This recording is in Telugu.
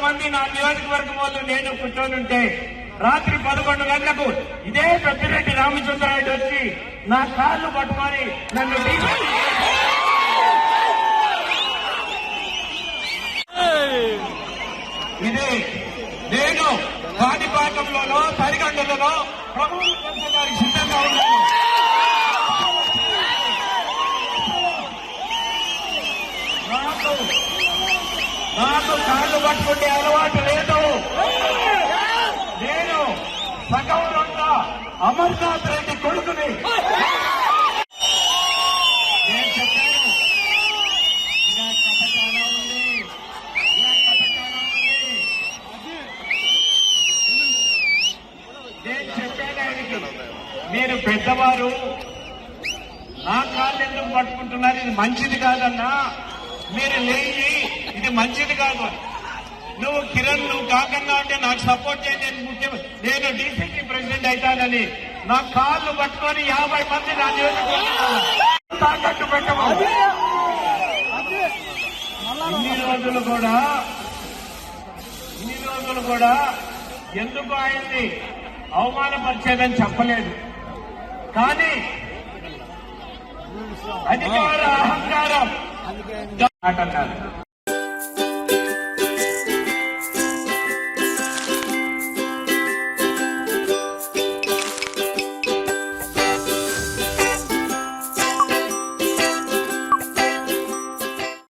మంది నా నియోజకవర్గం వాళ్ళు నేను కూర్చొని రాత్రి 11 గంటలకు ఇదే పెద్దిరెడ్డి రామచంద్రారెడ్డి వచ్చి నా కాళ్ళు పట్టుకొని నన్ను ఇదే నేను కాణిపాకంలోనో తరిగండలలో ప్రభుత్వం పెంచడానికి సిద్ధంగా ఉన్నాను. నాకు కాళ్ళు పట్టుకుంటే అలవాటు లేదు. నేను సగౌరవంగా అమర్నాథ్ రెడ్డి కొడుకుని. నేను చెప్పాను ఇలా కథ చాలా ఉంది, ఇలా కథ చాలా ఉంది. నేను చెప్పాను ఆయనకి, మీరు పెద్దవారు నా కాళ్ళు ఎందుకు పట్టుకుంటున్నారు, ఇది మంచిది కాదన్నా, మీరు లేచి ఇది మంచిది కాదు. నువ్వు కిరణ్ నువ్వు కాకన్నా అంటే నాకు సపోర్ట్ చేయండి, నేను డీసీసీ ప్రెసిడెంట్ అవుతానని నా కాళ్ళు పట్టుకొని 50 మంది నా నియోజకవర్గం తాకట్టు పెట్టవాలి. ఇన్ని రోజులు కూడా ఎందుకు ఆయన్ని అవమానపరిచేదని చెప్పలేదు. కానీ అధికార అహంకారం అన్నారు.